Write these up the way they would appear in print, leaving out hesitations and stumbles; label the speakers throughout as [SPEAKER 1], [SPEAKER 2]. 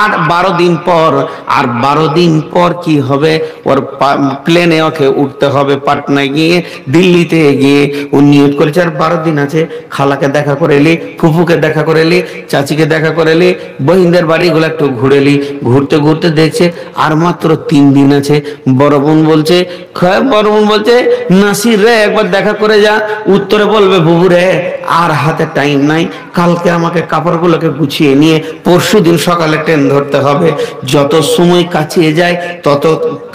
[SPEAKER 1] আর 12 দিন পর, আর 12 দিন পর কি হবে, ওর প্লেনে ওকে উঠতে হবে পাটনায় গিয়ে, দিল্লিতে গিয়ে ও নিয়ত করেছে আর 12 দিন আছে। খালাকে দেখা করে এলি, ফুফুকে দেখা করে এলি, চাচিকে দেখা করে এলি, বহিনদের বাড়িগুলো একটু ঘুরে এলি। ঘুরতে ঘুরতে দেখছে আর মাত্র 3 দিন আছে। বড় বোন বলছে নাসির রে একবার দেখা করে যা। উত্তরে বলবে বুবু রে আর হাতে টাইম নাই, কালকে আমাকে কাপড়গুলোকে গুছিয়ে নিয়ে পরশুদিন সকালে ট্রেন ধরতে হবে। যত সময় কাছিয়ে যায় তত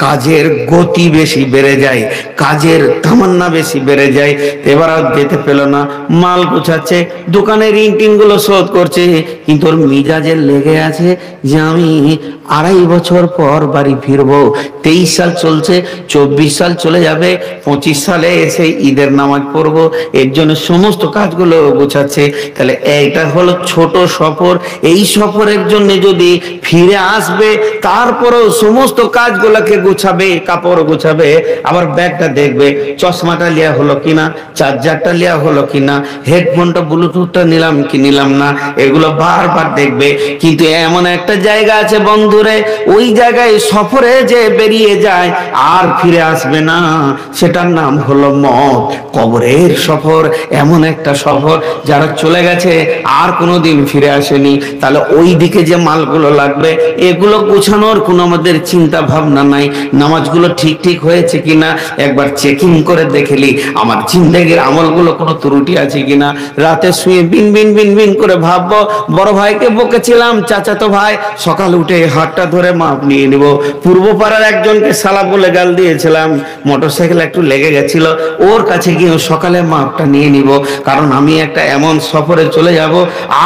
[SPEAKER 1] কাজের গতি বেশি বেড়ে যায়, কাজের তামান্না বেশি বেড়ে যায়। এবার আর যেতে পেল না, মাল গোছাচ্ছে, দোকানের ঋণ গুলো শোধ করছে, কিন্তু ওর মিজাজের লেগে আছে যে আমি 2.5 বছর পর বাড়ি ফিরবো। 23 সাল চলছে, 24 সাল চলে যাবে, 25 সালে এসে ঈদের নামাজ পড়বো। এর জন্য সমস্ত কাজগুলো গোছাচ্ছে। তাহলে এইটা হলো ছোট সফর। এই সফরের জন্য যদি ফিরে আসবে, তারপরেও সমস্ত কাজগুলোকে গোছাবে, কাপড় গোছাবে, আবার ব্যাগটা দেখবে, চশমাটা লিয়া হলো কিনা, চার্জারটা লিয়া হলো কিনা, হেডফোনটা ব্লুটুথটা নিলাম কি নিলাম না, এগুলো বারবার দেখবে। কিন্তু এমন একটা জায়গা আছে বন্ধুরে, ওই জায়গায় সফরে যে বেরিয়ে যায় আর ফিরে আসবে না, সেটার নাম হলো মওত। কবরের সফর এমন একটা সফর, যারা চলে গেছে আর কোনোদিন ফিরে আসেনি। তাহলে ওই দিকে যে মালগুলো লাগবে, এগুলো গোছানোর কোনো আমাদের চিন্তা ভাবনা নাই। নামাজগুলো ঠিক ঠিক হয়েছে কিনা একবার চেকিং করে দেখেলি, আমার জিন্দেগির আমলগুলো কোনো ত্রুটি আছে কিনা। রাতে শুয়ে বিন বিন বিন বিন করে ভাববো, বড় ভাইকে বকেছিলাম, চাচাতো ভাই, সকাল উঠে হাতটা ধরে মাপ নিয়ে নিব। পূর্ব পাড়ার একজনকে সালা বলে গাল দিয়েছিলাম, মোটরসাইকেল একটু লেগে গেছিল, ওর কাছে গিয়ে সকালে মাপটা নিয়ে নিব। কারণ আমি একটা এমন সফরে চলে যাব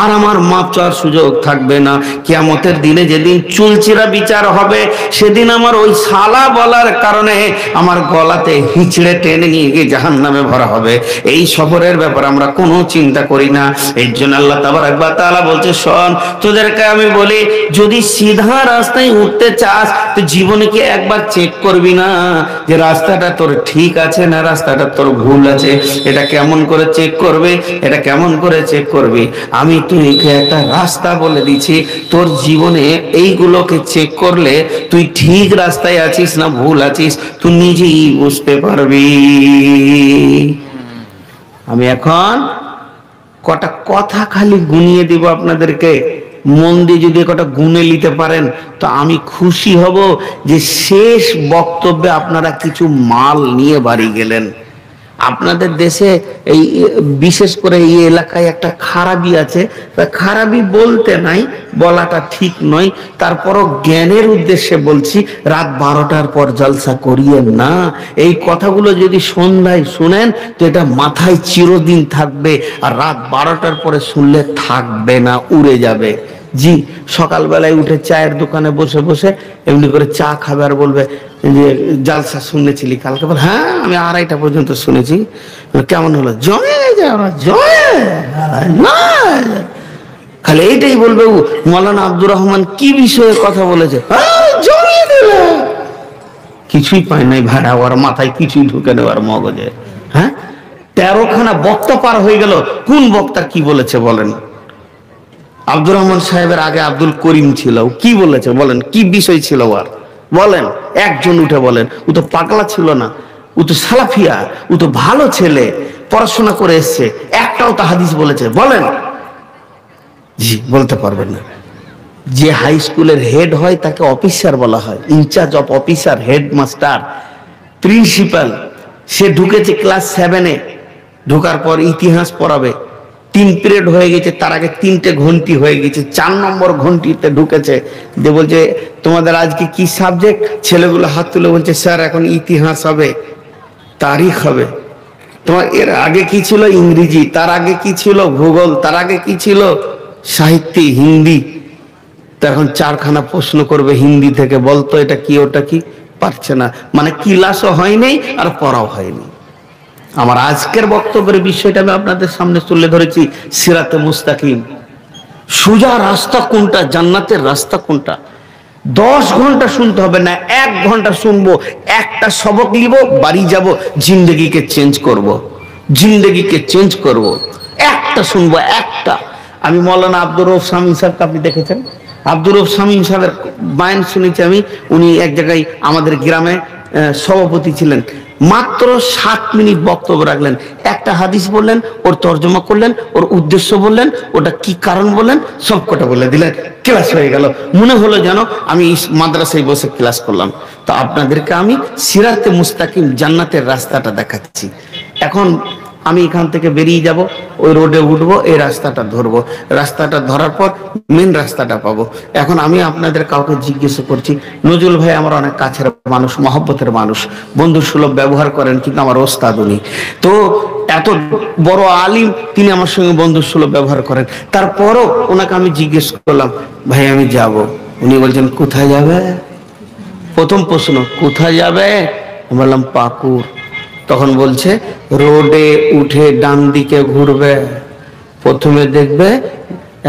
[SPEAKER 1] আর আমার মাপ চাওয়ার সুযোগ থাকবে না। কিয়ামতের দিনে যেদিন চুলচিরা বিচার হবে, সেদিন আমার ওই সালা বলার কারণে আমার গলাতে হিচড়ে টেনে নিয়ে গিয়ে জাহান্নামে ভরা হবে। এই সফরের ব্যাপারে আমরা কোনো চিন্তা করি না। এর জন্য আল্লাহ তাবারক ওয়া তাআলা বলছে, শোন, তোদেরকে আমি বলি, যদি সিধা রাস্তায় উঠতে চাস তো জীবনে কি একবার চেক করবি না যে রাস্তাটা তোর ঠিক আছে না রাস্তাটা তোর ভুল আছে? এটা কেমন করে চেক করবে, এটা কেমন করে চেক করবি? আমি তুইকে একটা রাস্তা বলে দিচ্ছি, তোর জীবনে এইগুলোকে চেক করলে তুই ঠিক রাস্তায় আছিস না ভুল আছিস তুই নিজেই বুঝতে পারবি। আমি এখন কটা কথা খালি গুনিয়ে দিব আপনাদেরকে, মন দিয়ে যদি কটা গুনে নিতে পারেন তো আমি খুশি হব যে শেষ বক্তব্যে আপনারা কিছু মাল নিয়ে বাড়ি গেলেন। আপনাদের দেশে এই বিশেষ করে এই এলাকায় একটা খারাপই আছে, খারাপই বলতে নাই, বলাটা ঠিক নয়, তারপরও জ্ঞানের উদ্দেশ্যে বলছি, রাত 12টার পর জলসা করিয়েন না। এই কথাগুলো যদি সন্ধ্যায় শুনেন তো এটা মাথায় চিরদিন থাকবে, আর রাত 12টার পরে শুনলে থাকবে না, উড়ে যাবে। জি, সকালবেলায় উঠে চায়ের দোকানে বসে বসে এমনি করে চা খাবে আর বলবে যে জালসা শুনেছিলি কালকে? বল হ্যাঁ, আমি 2:30টা পর্যন্ত শুনেছি। কেমন হলো? জমে যায়, খালি এইটাই বলবে। মৌলানা আব্দুর রহমান কি বিষয়ে কথা বলেছে? জমিয়ে দিল, কিছুই পায় নাই ভাড়া, ওর মাথায় কিছুই ঢুকে নেওয়ার মগজে। হ্যাঁ, 13খানা বক্তা পার হয়ে গেল, কোন বক্তা কি বলেছে বলেন? আব্দুর রহমান সাহেবের আগে আব্দুল করিম ছিল, কি বলেছে বলেন? কি বিষয় ছিল আর বলেন? একজন উঠে বলেন। ও তো পাগলা ছিল না, ও তো সালাফিয়া, ও তো ভালো ছেলে, পড়াশোনা করে এসছে, একটাও তো হাদিস বলেছে বলেন? জি, বলতে পারবেন না। যে হাই স্কুলের হেড হয় তাকে অফিসার বলা হয়, in charge of officer, headmaster, principal. সে ঢুকেছে ক্লাস 7-এ, ঢোকার পর ইতিহাস পড়াবে, 3 পিরিয়ড হয়ে গেছে, তার আগে 3টে ঘন্টি হয়ে গেছে, 4 নম্বর ঘন্টিতে ঢুকেছে। যে বলছে তোমাদের আজকে কি সাবজেক্ট? ছেলেগুলো হাত তুলে বলছে স্যার এখন ইতিহাস হবে, তারিখ হবে। তোমার এর আগে কি ছিল? ইংরেজি। তার আগে কি ছিল? ভূগোল। তার আগে কি ছিল? সাহিত্য, হিন্দি। তখন 4খানা প্রশ্ন করবে হিন্দি থেকে, বলতো এটা কি ওটা কি, পারছে না, মানে ক্লাসও হয়নি আর পড়াও হয়নি। আমার আজকের বক্তব্যের বিষয়টা আমি আপনাদের সামনে তুলে ধরেছি, সিরাতে মুস্তাকিম, সোজা রাস্তা কোনটা, জান্নাতের রাস্তা কোনটা। 10 ঘন্টা শুনতে হবে না, 1 ঘন্টা শুনবো, একটা সবক নিব, বাড়ি যাব, জিন্দগিকে চেঞ্জ করব, জিন্দগিকে চেঞ্জ করব। একটা শুনবো, একটা। আমি মৌলানা আব্দুর রউফ সামি সাহেবকে আপনি দেখেছেন, আব্দুর রব শামীম সাহেবের বায়ান শুনেছি আমি, উনি এক জায়গায় আমাদের গ্রামে সভাপতি ছিলেন। মাত্র 7 মিনিট বক্তব্য রাখলেন, একটা হাদিস বললেন, ওর তর্জমা করলেন, ওর উদ্দেশ্য বললেন, ওটা কি কারণ বললেন, সব কটা বলে দিলেন, ক্লাস হয়ে গেল। মনে হলো যেন আমি মাদ্রাসায় বসে ক্লাস করলাম। তো আপনাদেরকে আমি সিরাতে মুস্তাকিম জান্নাতের রাস্তাটা দেখাচ্ছি। এখন আমি এখান থেকে বেরিয়ে যাব, ওই রোডে উঠবো, এই রাস্তাটা ধরবো, রাস্তাটা ধরার পর মেন রাস্তাটা পাবো। এখন আমি আপনাদের কাউকে জিজ্ঞেস করছি, নজরুল ভাই আমার অনেক কাছের মানুষ, মহব্বতের মানুষ, বন্ধু সুলভ ব্যবহার করেন, কিন্তু আমার ওস্তাদ উনি। তো এত বড় আলিম, তিনি আমার সঙ্গে বন্ধু সুলভ ব্যবহার করেন, তারপরও ওনাকে আমি জিজ্ঞেস করলাম, ভাই আমি যাব। উনি বলছেন কোথায় যাবে? প্রথম প্রশ্ন কোথায় যাবে? বললাম পাকুড়। তখন বলছে রোডে উঠে ডান দিকে ঘুরবে, প্রথমে দেখবে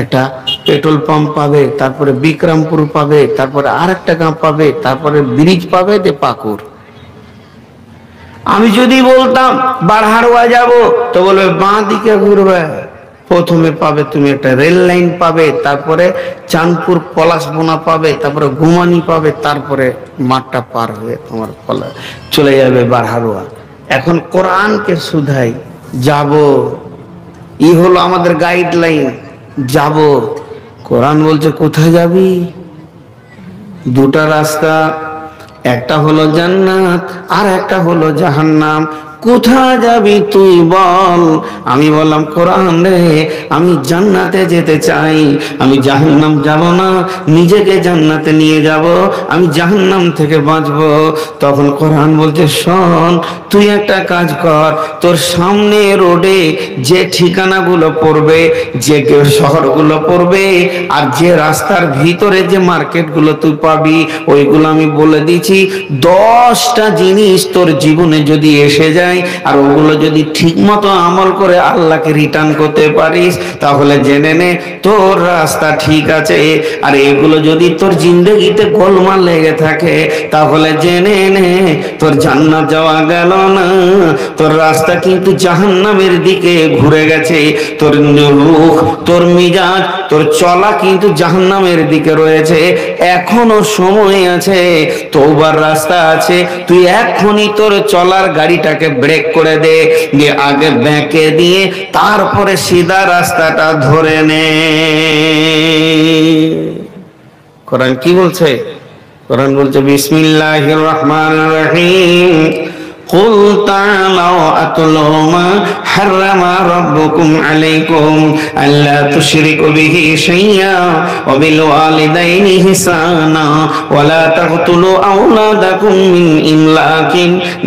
[SPEAKER 1] একটা পেট্রোল পাম্প পাবে, তারপরে বিক্রমপুর পাবে, তারপরে আর একটা গ্রাম পাবে, তারপরে ব্রিজ পাবে, দে পাকুড়। আমি যদি বলতাম বারহারোয়া যাব, তো বলবে বাঁ দিকে ঘুরবে, প্রথমে পাবে তুমি একটা রেল লাইন পাবে, তারপরে চাঁদপুর পলাশবোনা পাবে, তারপরে ঘুমানি পাবে, তারপরে মাঠটা পার হয়ে তোমার চলে যাবে বারহারোয়া। এখন কোরআনকে শুধাই, যাব, ই হলো আমাদের গাইডলাইন, যাব। কোরআন বলছে কোথায় যাবি? দুটা রাস্তা, একটা হলো জান্নাত আর একটা হলো জাহান্নাম। কোথায় যাবি তুই বল? আমি বললাম কোরআন রে, আমি জান্নাতে যেতে চাই, আমি জাহান্নাম যাব না, নিজেকে জান্নাতে নিয়ে যাব, আমি জাহান্নাম থেকে বাঁচবো। তখন কোরআন বলছে শোন, তুই একটা কাজ কর, তোর সামনে রোডে যে ঠিকানাগুলো পড়বে, যে শহরগুলো পড়বে, আর যে রাস্তার ভিতরে যে মার্কেটগুলো তুই পাবি, ওইগুলো আমি বলে দিচ্ছি। 10টা জিনিস তোর জীবনে যদি এসে যায়, আর ওগুলো যদি ঠিক মতো আমল করে আল্লাহকে রিটার্ন করতে পারিস, তাহলে জেনে নে তোর রাস্তা ঠিক আছে। আর এগুলো যদি তোর জিন্দেগিতে গোলমাল লেগে থাকে, তাহলে জেনে নে তোর জান্নাত যাওয়া গেল না, তোর রাস্তা কিন্তু জাহান্নামের দিকে ঘুরে গেছে। তোর রূহ, তোর মিজাজ, তোর চলা কিন্তু জাহান্নামের দিকে রয়েছে। এখনো সময় আছে, তওবার রাস্তা আছে। তুই এখনই তোর চলার গাড়িটাকে ব্রেক করে দে, দিয়ে আগে ব্যাঁকে দিয়ে তারপরে সিধা রাস্তাটা ধরে নে। কোরআন কি বলছে? কোরআন বলছে বিসমিল্লাহির রহমানির রহিম, قل تعالوا أتلوا ما حرم ربكم عليكم ألا تشركوا به شيئا وبالوالدين إحسانا ولا تقتلوا أولادكم من إملاق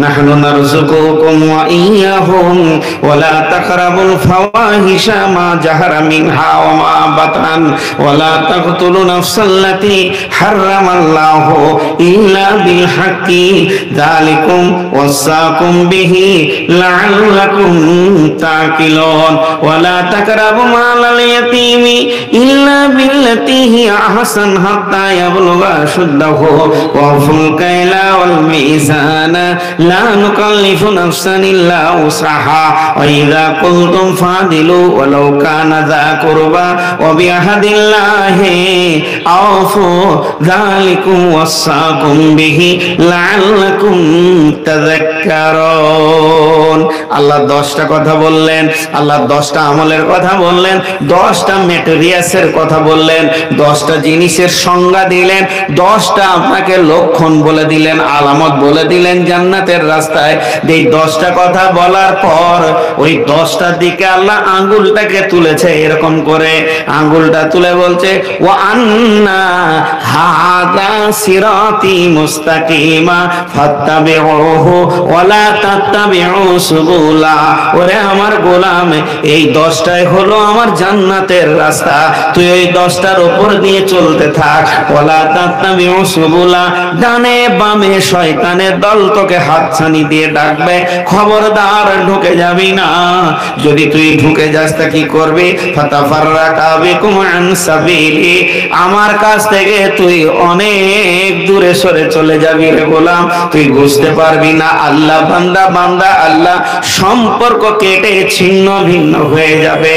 [SPEAKER 1] نحن نرزقكم وإياهم ولا تقربوا الفواحش ما ظهر منها وما بطن ولا تقتلوا النفس التي حرم الله إلا بالحق ذلكم وصاكم به لعلكم تعقلون ولا تقربوا مال اليتيم إلا بالتي هي أحسن حتى يبلغ أشده وأوفوا الكيل والميزان لا نكلف نفسا إلا وسعها وإذا قلتم فاعدلوا ولو كان ذا قربى وبعهد الله أوفوا ذلكم وصاكم به لعلكم تذكرون। আল্লাহ 10টা কথা বললেন, আল্লাহ 10টা আমলের কথা বললেন, 10টা ম্যাটেরিয়ালসের কথা বললেন, 10টা জিনিসের সংজ্ঞা দিলেন, 10টা আপনাকে লক্ষণ বলে দিলেন, আলামত বলে দিলেন জান্নাতের রাস্তায়। এই 10টা কথা বলার পর ওই 10টার দিকে আল্লাহ আঙ্গুলটাকে তুলেছে, এরকম করে আঙ্গুলটা তুলে বলছে ওয়া আন্না হাযা সিরাতি মুস্তাকিমা ফাত্তাবিউহু ওয়া লা তাত্তাবিউ সুবুলা। ওরে আমার গোলাম, এই 10টাই হলো আমার জান্নাতের রাস্তা, তুই ওই 10টার উপর দিয়ে চলতে থাক। ওয়া লা তাত্তাবিউ সুবুলা, ডানে বামে শয়তানের দল তোকে হাতছানি দিয়ে ডাকবে, খবরদার ঢুকে যাবি না। যদি তুই ঢুকে যাস তা কি করবি? ফাতাফাররাকা বিকুম আন সাবিলি, আমার কাছ থেকে তুই অনেক দূরে সরে চলে যাবি রে গোলাম, তুই বুঝতে পারবি না। আল্লাহ বান্দা, বান্দা আল্লাহ সম্পর্ক কেটে ছিন্ন ভিন্ন হয়ে যাবে।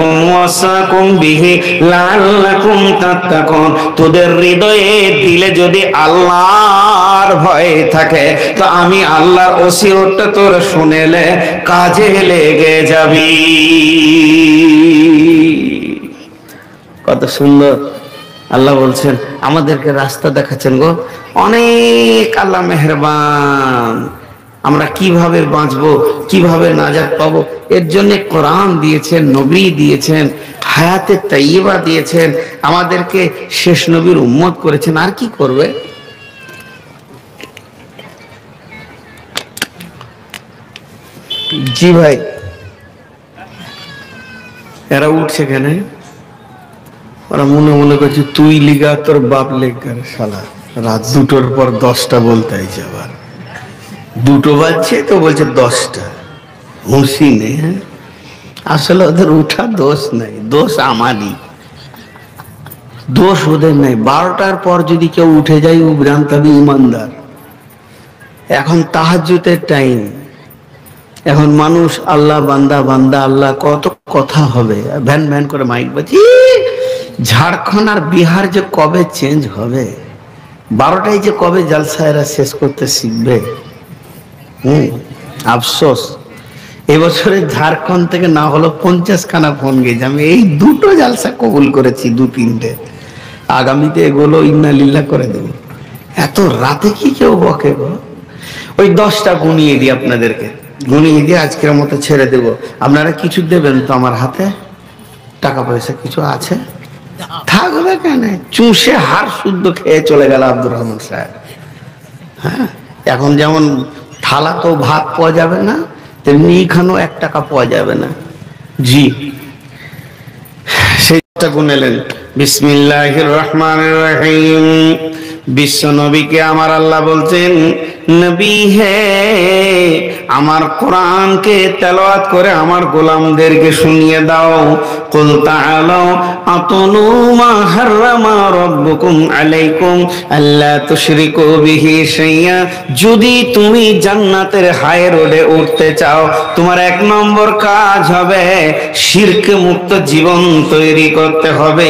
[SPEAKER 1] লাকুম ওয়াসাকুম বিহি লাআল্লাকুম তাত্তাকুন। তোদের হৃদয়ে দিলে যদি আল্লাহর ভয় থাকে তো আমি আল্লাহর ওসিয়তটা তোর শুনেলে কাজে লেগে যাবি। কত সুন্দর আল্লাহ বলছেন, আমাদেরকে রাস্তা দেখাচ্ছেন গো। অনেক আল্লাহ মেহেরবান। আমরা কিভাবে বাঁচবো, কিভাবে নাজাত পাবো, এর জন্য কোরআন দিয়েছেন, নবী দিয়েছেন, হায়াতে তাইয়্যিবা দিয়েছেন, আমাদেরকে শেষ নবীর উম্মত করেছেন। আর কি করবে? জি ভাই, এরা উঠছে কেন? ওরা মনে মনে করছে তুই লিগা তোর বাপ লেগার শালা। রাত 2টোর পর 10টা বলতে আইছে, আবার 2টো বাজছে তো বলছে 10টা। হুঁশি নেই। হ্যাঁ, আসলে ওদের উঠা দোষ নাই, দোষ আমারই। দোষ ওদের নাই। 12টার পর যদি কেউ উঠে যায় ও ভ্রান্ত ইমানদার। এখন তাহাজ্জুদের টাইম, এখন মানুষ আল্লাহ বান্দা বান্দা আল্লাহ কত কথা হবে, ভ্যান ভ্যান করে মাইক বাজি। ঝাড়খণ্ড আর বিহার যে কবে চেঞ্জ হবে, 12টায় যে কবে জালসা এরা শেষ করতে শিখবে। আফসোস, এবছরে ঝাড়খণ্ড থেকে না হলো 50খানা ফোন গেছে, আমি এই 2টো জালসা কবুল করেছি, 2-3টে। আগামীতে এগুলো ইন্নালিল্লাহ করে দেব। এত রাতে কি কেউ বকে গো? ওই 10টা গুনিয়ে দিই আপনাদেরকে, গুনিয়ে দিয়ে আজকের মতো ছেড়ে দেব। আপনারা কিছু দেবেন তো আমার হাতে? টাকা পয়সা কিছু আছে? থাকবে কেন? চুষে হার শুদ্ধ খেয়ে চলে গেল আব্দুর রহমান সাহেব। হ্যাঁ, এখন যেমন থালা তো ভাত পাওয়া যাবে না, তেমনি এখানেও 1 টাকা পাওয়া যাবে না। জি, সেইটা গুনেলেন। বিসমিল্লাহির রহমানির রহিম। বিশ্ব নবীকে আমার আল্লাহ বলছেন, নবী হে, আমার কোরআনকে তেলাওয়াত করে আমার গোলামদেরকে শুনিয়ে দাও। কুল তাআলাউ আতুলু মা হাররামা রাব্বুকুম আলাইকুম আল্লা তুশরিকু বিহি শাইয়া। যদি তুমি জান্নাতের হাই রোডে উঠতে চাও, তোমার 1 নম্বর কাজ হবে শিরক মুক্ত জীবন তৈরি করতে হবে।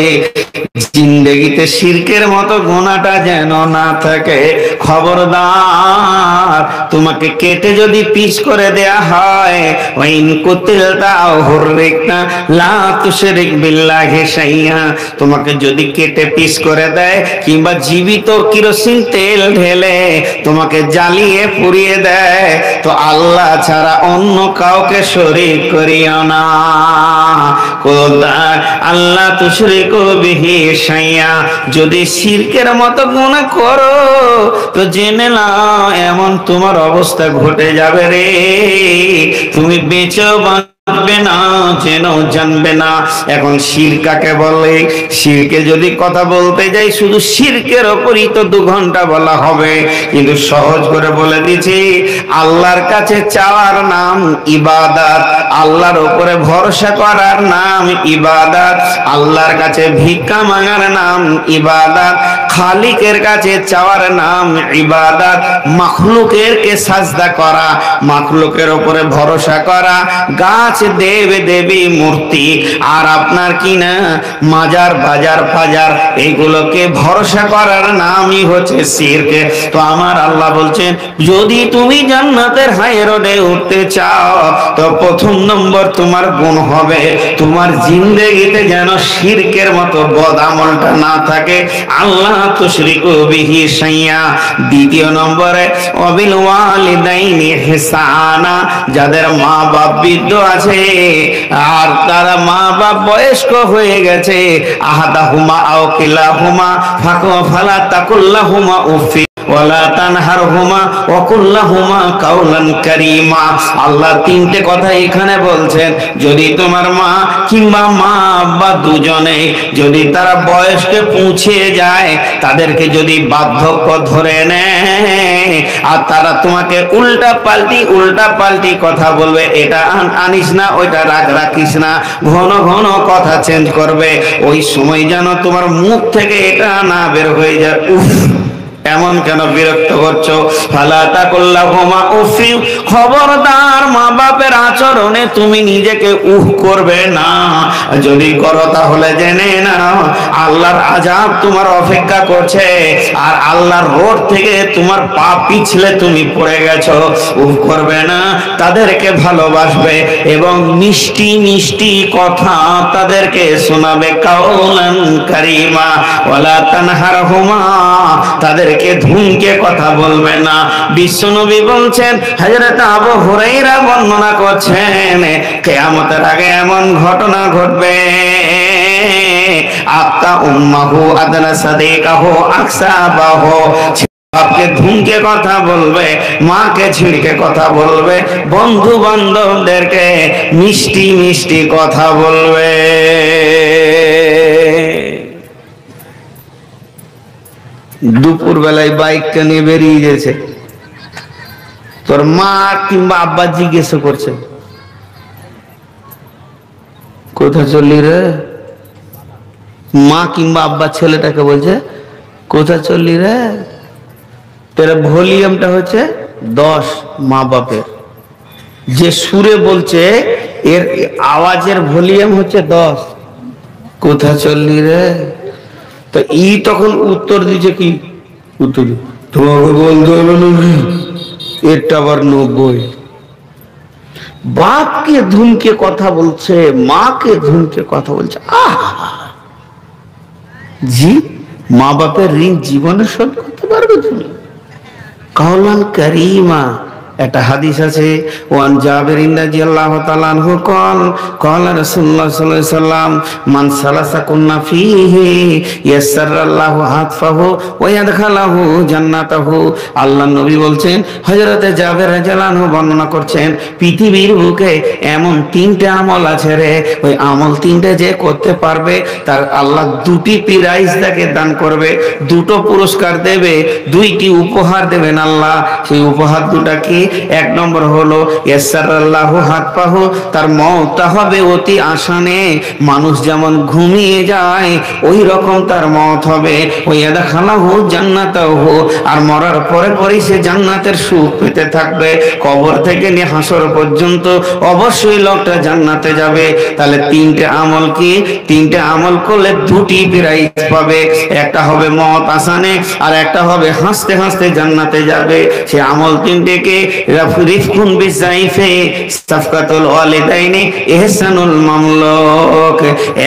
[SPEAKER 1] জিন্দেগিতে শিরকের মতো গুনাহটা যেন না থাকে। খবরদার, তোমাকে কেটে যদি পিস করে দেয়া হয়, ওয়াইন কুতিলতা আও হুররিকতা লা তুশরিক বিল্লাহি শাইয়া, তোমাকে যদি কেটে পিস করে দেয় কিংবা জীবিত কিরোসিন তেল ঢেলে তোমাকে জ্বালিয়ে পুড়িয়ে দেয়, তো আল্লাহ ছাড়া অন্য কাউকে শরীক করিও না। কোদার আল্লাহ তুশরিকু বিহি শাইয়া। যদি শিরকের মতো গুনাহ করো তো জেনে নাও এমন তোমার অবস্থা ঘটে যাবে রে, তুমি বেঁচেও বাঁচবে না, যেন জানবে না। এখন শিরক কাকে বলে? শিরকে যদি কথা বলতে যাই, শুধু শিরকের ওপরই তো 2 ঘন্টা বলা হবে, কিন্তু সহজ করে বলে দিচ্ছি, আল্লাহর কাছে চাওয়ার নাম ইবাদত, আল্লাহর উপরে ভরসা করার নাম ইবাদত, আল্লাহর কাছে ভিক্ষা মাঙার নাম ইবাদত, খালিকের কাছে চাওয়ার নাম ইবাদত, মাখলুকের কে সাজদা করা, মাখলুকের উপরে ভরসা করা, গাছ দেব দেবী মূর্তি আর আপনার কি না মাজার বাজার ফাজার, এগুলোকে ভরসা করার নামই হচ্ছে শিরক। তো আমার আল্লাহ বলছেন, যদি তুমি জান্নাতের হাই রোডে উঠতে চাও তো 1 নম্বর তোমার গুণ হবে তোমার জিন্দেগিতে যেন শিরকের মতো বদ আমলটা না থাকে। আল্লাহ তুশরিকু বিহি শাইয়া। 2 নম্বরে ওয়াবিল ওয়ালিদাইনি ইহসানা। যাদের মা বাপ বৃদ্ধ আছে আর তারা মা বাপ বয়স্ক হয়ে গেছে, আহাদাহুমা আও কিলাহুমা ফালা তাকুল্লাহুমা উফি ওয়ালা তানহারহুমা ওয়া কুল্লাহুমা কাওলান কারীমা। আল্লাহ 3টে কথা এখানে বলছেন, যদি তোমার মা কিংবা মা বাবা দুজনে যদি তারা বয়সকে পৌঁছে যায়, তাদেরকে যদি বার্ধক্য ধরে নেয় আর তারা তোমাকে উল্টা পাল্টি কথা বলবে, এটা আনিস না, ওইটা রাখিস না, ঘন ঘন কথা চেঞ্জ করবে, ওই সময় যেন তোমার মুখ থেকে এটা না বের হয়ে যায়, উফ এমন কেন বিরক্ত করছো? ফালা তাকুল্লাহুমা উফি, খবরদার মা বাপের আচরণে তুমি নিজেকে উহ করবে না। যদি করো তাহলে জেনে নাও আল্লাহর আযাব তোমার অপেক্ষা করছে, আর আল্লাহর রোড থেকে তোমার পা পিছলে তুমি পড়ে গেছো। উহ করবে না, তাদেরকে ভালোবাসবে এবং মিষ্টি মিষ্টি কথা তাদেরকে শোনাবে। কাওলান কারীমা ওয়ালা তানহারহুমা, তাদেরকে ধুমকে কথা বলবে না। বিশ্বনবী বলছেন, হযরত আবু হুরায়রা বর্ণনা করছেন, কিয়ামতের আগে এমন ঘটনা ঘটবে, আতা উম্মাহু আদনা সাদিকাহু আকসাবাহু, বাপকে ধুমকে কথা বলবে, মাকে ছিড়কে কথা বলবে, বন্ধু বান্ধবদেরকে মিষ্টি মিষ্টি কথা বলবে। দুপুর বেলায় বাইকটা নিয়ে বেরিয়ে গেছে, তোর মা কিংবা আব্বা জিজ্ঞেস করছে, কোথা চললি রে? মা কিংবা আব্বা ছেলেটাকে বলছে, কোথা চললি রে? তোর ভলিউমটা হচ্ছে 10, মা বাপের যে সুরে বলছে এর আওয়াজের ভলিউম হচ্ছে 10। কোথা চললি রে? তো ই তখন উত্তর দিচ্ছে, কি উত্তর? তোমাকে বলতে হবে নাকি? এটা আবার 90। বাপকে ধুমকে কথা বলছে, মাকে ধুমকে কথা বলছে। জি, মা বাপের ঋণ জীবনে শোধ করতে পারবে তুমি? কাওলান কারীমা। একটা হাদিস আছে, ওয়ান জাবির রাদিয়াল্লাহু তাআলা আনহু قال রাসূলুল্লাহ সাল্লাল্লাহু আলাইহি সাল্লাম, মান সালাসা কুন্না ফীহি ইয়াসসারাল্লাহু হাতফাহু ওয়া ইয়াদখালাহু জান্নাতাহু। আল্লাহর নবী বলছেন, হযরতে জাবির রাদিয়াল্লাহু আনহু বর্ণনা করছেন, পৃথিবীর বুকে এমন 3টে আমল আছে রে, ওই আমল 3টে যে করতে পারবে তার আল্লাহ 2টি প্রাইজ তাকে দান করবে, 2টো পুরস্কার দেবে, 2টি উপহার দেবেন আল্লাহ। সেই উপহার দুটা কি? এক নম্বর হলো ইয়াসসারাল্লাহু হাতফাহু, তার মওতটা হবে অতি আসানে, মানুষ যেমন ঘুমিয়ে যায় ওই রকম তার মওত হবে। ওয়া ইয়াদখালাহু জান্নাতাহু, আর মরার পরে পরে সে জান্নাতের সুখ পেতে থাকবে। কবর থেকে নিয়ে হাসর পর্যন্ত অবশ্যই লোকটা জান্নাতে যাবে। তাহলে 3টে আমল কি? 3টে আমল করলে 2টি প্রাইজ পাবে, একটা হবে মওত আসানে, আর একটা হবে হাসতে হাসতে জান্নাতে যাবে। সে আমল 3টেকে রিফকুন বিসাইফে, সাফকাতুল ওয়ালিদাইনি, ইহসানুল মামলুক।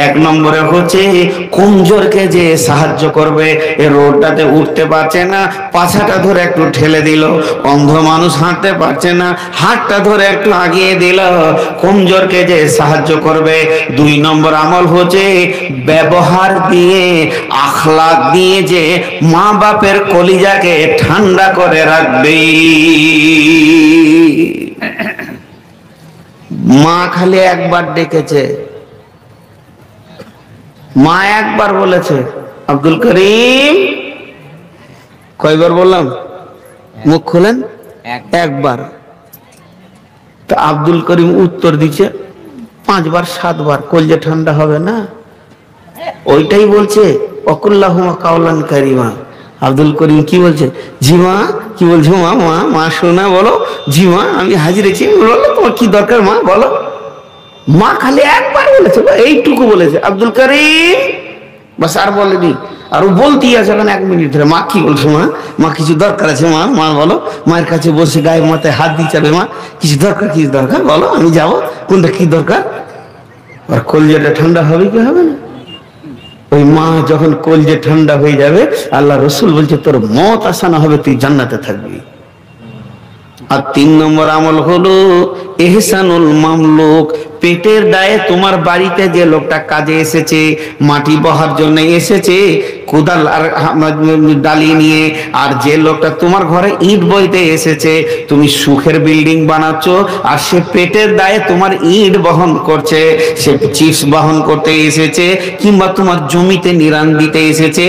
[SPEAKER 1] এক নম্বরে হচ্ছে কমজোরকে যে সাহায্য করবে, এই রোডটাতে উঠতে পারছে না, পাছাটা ধরে একটু ঠেলে দিল। অন্ধ মানুষ হাঁটতে পারছে না, হাতটা ধরে একটু আগিয়ে দিল, কমজোরকে যে সাহায্য করবে। 2 নম্বর আমল হচ্ছে ব্যবহার দিয়ে, আখলাক দিয়ে যে মা বাপের কলিজাকে ঠান্ডা করে রাখবে। মা খালি একবার ডেকেছে, মা একবার বলেছে, আব্দুল করিম। কয়বার বললাম? মুখ খুলেন, একবার। তো আব্দুল করিম উত্তর দিচ্ছে 5 বার 7 বার, কলজে ঠান্ডা হবে না? ওইটাই বলছে ওয়াকুল্লাহুমা কাওলান কারীমা। আব্দুল করিম কি বলছে? জি মা। কি বলছো মা? মা মা শোনা, বলো। জি মা, আমি হাজির আছি। বলো তোমার কি দরকার মা, বলো। মা খালি একবার বলেছে, এইটুকু বলেছে আব্দুল করিম, বাস, আর বলেনি। আর ও বলতেই আছে এখন 1 মিনিট ধরে, মা কি বলছো মা? মা কিছু দরকার আছে মা, মা বলো। মায়ের কাছে বসে গায়ে মাথায় হাত দিয়ে যাবে, মা কিছু দরকার, কিছু দরকার বলো, আমি যাবো, কোনটা কি দরকার? আর কলজাটা ঠান্ডা হবে কি হবে না? ওই মা যখন কলজে ঠান্ডা হয়ে যাবে, আল্লাহ রসুল বলছে তোর মত আসানা হবে, তুই জান্নাতে থাকবি। আর 3 নম্বর আমল হলো ইহসানুল মামলুক। পেটের দায়ে তোমার বাড়িতে যে লোকটা কাজে এসেছে, মাটি বহার জন্য এসেছে কোদাল আর ডালি নিয়ে, আর যে লোকটা তোমার ঘরে ইট বইতে এসেছে, তুমি সুখের বিল্ডিং বানাচ্ছ আর সে পেটের দায়ে তোমার ইট বহন করছে, সে চিপস বহন করতে এসেছে কিংবা তোমার জমিতে নিরান দিতে এসেছে,